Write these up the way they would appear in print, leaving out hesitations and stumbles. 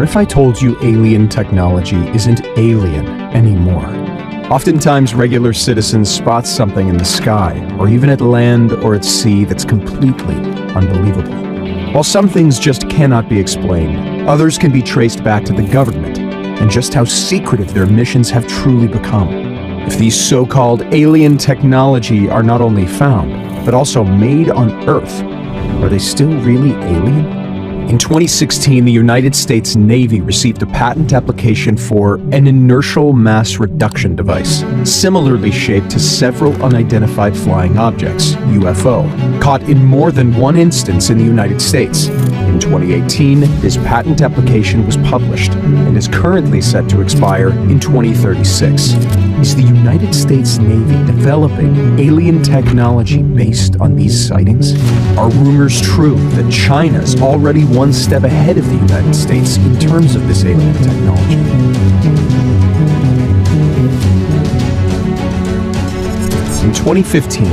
What if I told you alien technology isn't alien anymore? Oftentimes, regular citizens spot something in the sky, or even at land or at sea, that's completely unbelievable. While some things just cannot be explained, others can be traced back to the government and just how secretive their missions have truly become. If these so-called alien technology are not only found, but also made on Earth, are they still really alien? In 2016, the United States Navy received a patent application for an inertial mass reduction device, similarly shaped to several unidentified flying objects, UFO, caught in more than one instance in the United States. In 2018, this patent application was published and is currently set to expire in 2036. Is the United States Navy developing alien technology based on these sightings? Are rumors true that China's already one step ahead of the United States in terms of this alien technology? In 2015,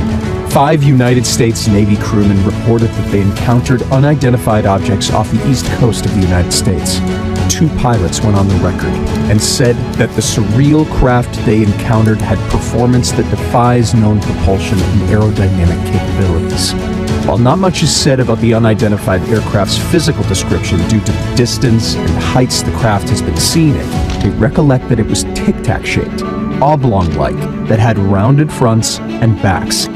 5 United States Navy crewmen reported that they encountered unidentified objects off the east coast of the United States. 2 pilots went on the record and said that the surreal craft they encountered had performance that defies known propulsion and aerodynamic capabilities. While not much is said about the unidentified aircraft's physical description due to the distance and heights the craft has been seen in, they recollect that it was tic-tac shaped, oblong-like, that had rounded fronts and backs.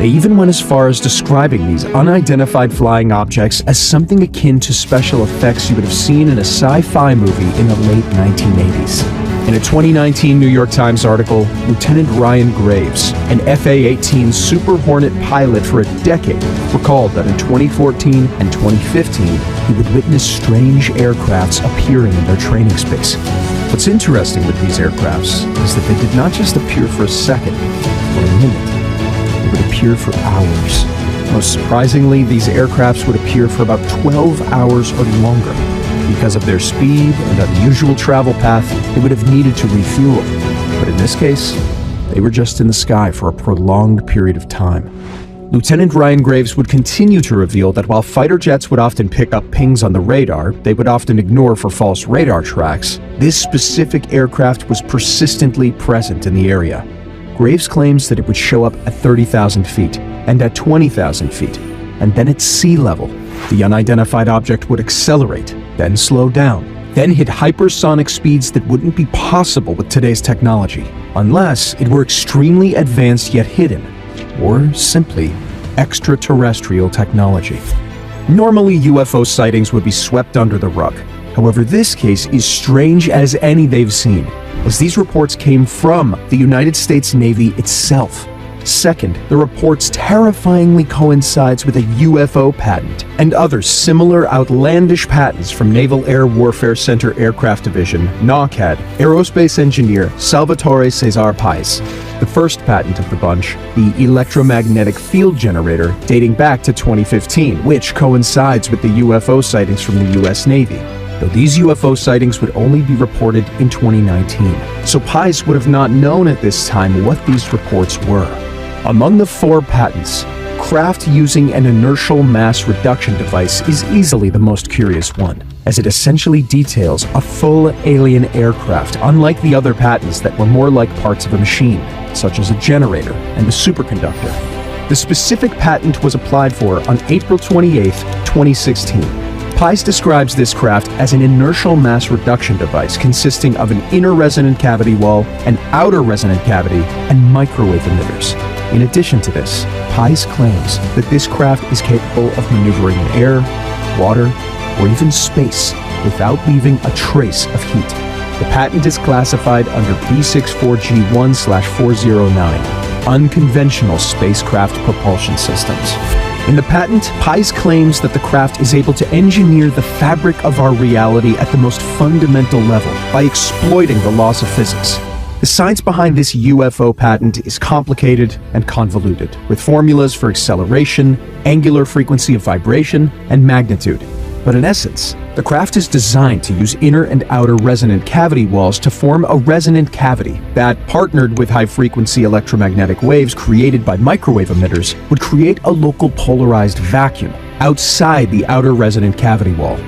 They even went as far as describing these unidentified flying objects as something akin to special effects you would have seen in a sci-fi movie in the late 1980s. In a 2019 New York Times article, Lieutenant Ryan Graves, an FA-18 Super Hornet pilot for a decade, recalled that in 2014 and 2015, he would witness strange aircrafts appearing in their training space. What's interesting with these aircrafts is that they did not just appear for a second or a minute. They would appear for hours. Most surprisingly, these aircrafts would appear for about 12 hours or longer. Because of their speed and unusual travel path, they would have needed to refuel. But in this case, they were just in the sky for a prolonged period of time. Lieutenant Ryan Graves would continue to reveal that while fighter jets would often pick up pings on the radar, they would often ignore for false radar tracks. This specific aircraft was persistently present in the area. Graves claims that it would show up at 30,000 feet, and at 20,000 feet, and then at sea level. The unidentified object would accelerate, then slow down, then hit hypersonic speeds that wouldn't be possible with today's technology, unless it were extremely advanced yet hidden, or simply extraterrestrial technology. Normally, UFO sightings would be swept under the rug. However, this case is strange as any they've seen, as these reports came from the United States Navy itself. Second, the reports terrifyingly coincides with a UFO patent and other similar outlandish patents from Naval Air Warfare Center Aircraft Division, NAWCAD, aerospace engineer Salvatore Cesar Pais. The first patent of the bunch, the electromagnetic field generator, dating back to 2015, which coincides with the UFO sightings from the US Navy. Though these UFO sightings would only be reported in 2019, so Pais would have not known at this time what these reports were. Among the 4 patents, craft using an inertial mass reduction device is easily the most curious one, as it essentially details a full alien aircraft, unlike the other patents that were more like parts of a machine, such as a generator and a superconductor. The specific patent was applied for on April 28, 2016. Pais describes this craft as an inertial mass reduction device consisting of an inner resonant cavity wall, an outer resonant cavity, and microwave emitters. In addition to this, Pais claims that this craft is capable of maneuvering in air, water, or even space without leaving a trace of heat. The patent is classified under B64G1/409, Unconventional Spacecraft Propulsion Systems. In the patent, Pais claims that the craft is able to engineer the fabric of our reality at the most fundamental level by exploiting the laws of physics. The science behind this UFO patent is complicated and convoluted, with formulas for acceleration, angular frequency of vibration, and magnitude. But in essence, the craft is designed to use inner and outer resonant cavity walls to form a resonant cavity that, partnered with high-frequency electromagnetic waves created by microwave emitters, would create a local polarized vacuum outside the outer resonant cavity wall.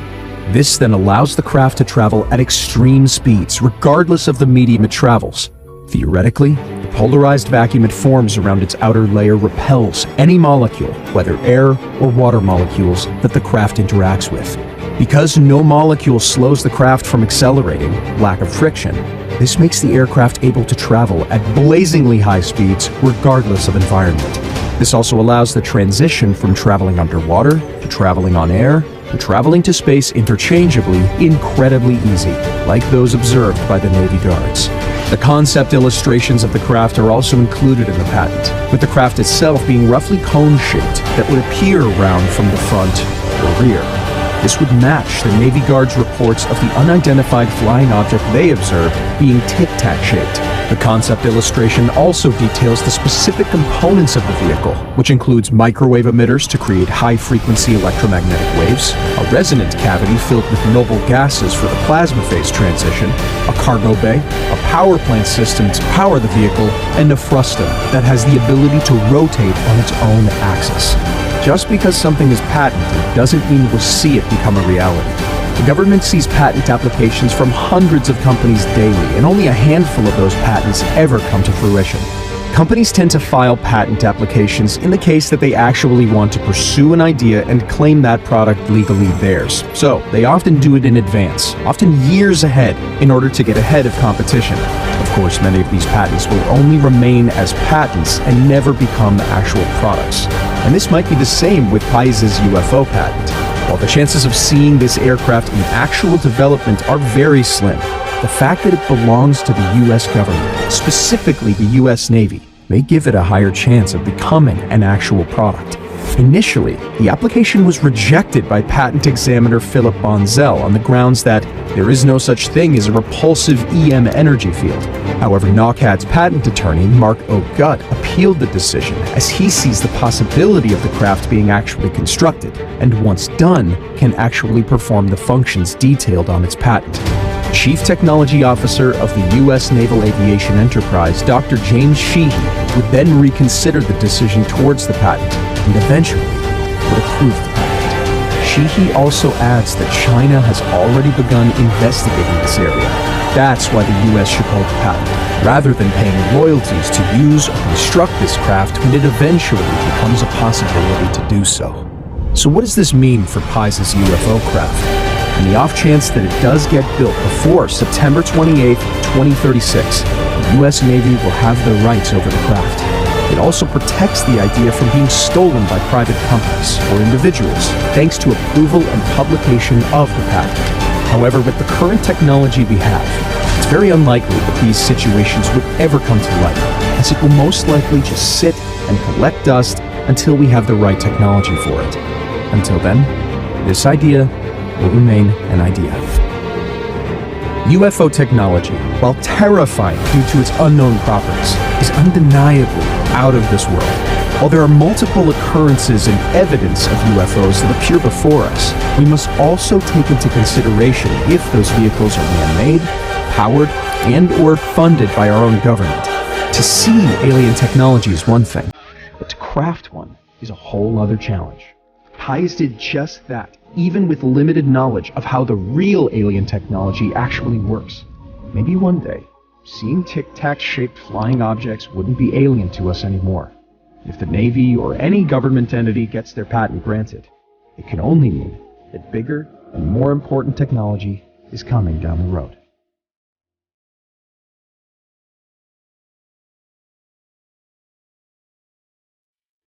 This then allows the craft to travel at extreme speeds, regardless of the medium it travels. Theoretically, the polarized vacuum it forms around its outer layer repels any molecule, whether air or water molecules, that the craft interacts with. Because no molecule slows the craft from accelerating, lack of friction, this makes the aircraft able to travel at blazingly high speeds regardless of environment. This also allows the transition from traveling underwater to traveling on air to traveling to space interchangeably incredibly easy, like those observed by the Navy guards. The concept illustrations of the craft are also included in the patent, with the craft itself being roughly cone-shaped that would appear round from the front or rear. This would match the Navy Guards' reports of the unidentified flying object they observed being tic-tac shaped. The concept illustration also details the specific components of the vehicle, which includes microwave emitters to create high-frequency electromagnetic waves, a resonant cavity filled with noble gases for the plasma phase transition, a cargo bay, a power plant system to power the vehicle, and a frustum that has the ability to rotate on its own axis. Just because something is patented doesn't mean we'll see it become a reality. The government sees patent applications from hundreds of companies daily, and only a handful of those patents ever come to fruition. Companies tend to file patent applications in the case that they actually want to pursue an idea and claim that product legally theirs. So, they often do it in advance, often years ahead, in order to get ahead of competition. Of course, many of these patents will only remain as patents and never become actual products. And this might be the same with Pais's UFO patent. While the chances of seeing this aircraft in actual development are very slim, the fact that it belongs to the US government, specifically the US Navy, may give it a higher chance of becoming an actual product. Initially, the application was rejected by patent examiner Philip Bonzel on the grounds that there is no such thing as a repulsive EM energy field. However, Knockad's patent attorney, Mark O'Gutt, appealed the decision as he sees the possibility of the craft being actually constructed, and once done, can actually perform the functions detailed on its patent. Chief Technology Officer of the U.S. Naval Aviation Enterprise, Dr. James Sheehy, would then reconsider the decision towards the patent, and eventually would approve the patent. Sheehy also adds that China has already begun investigating this area. That's why the US should hold the patent, rather than paying royalties to use or construct this craft when it eventually becomes a possibility to do so. So what does this mean for Pais's UFO craft? In the off chance that it does get built before September 28, 2036, the US Navy will have the rights over the craft. It also protects the idea from being stolen by private companies or individuals, thanks to approval and publication of the patent. However, with the current technology we have, it's very unlikely that these situations would ever come to light, as it will most likely just sit and collect dust until we have the right technology for it. Until then, this idea will remain an idea. UFO technology, while terrifying due to its unknown properties, is undeniably out of this world. While there are multiple occurrences and evidence of UFOs that appear before us, we must also take into consideration if those vehicles are man-made, powered, and/or funded by our own government. To see alien technology is one thing, but to craft one is a whole other challenge. Pais did just that, even with limited knowledge of how the real alien technology actually works. Maybe one day, seeing tic-tac-shaped flying objects wouldn't be alien to us anymore. If the Navy or any government entity gets their patent granted, it can only mean that bigger and more important technology is coming down the road.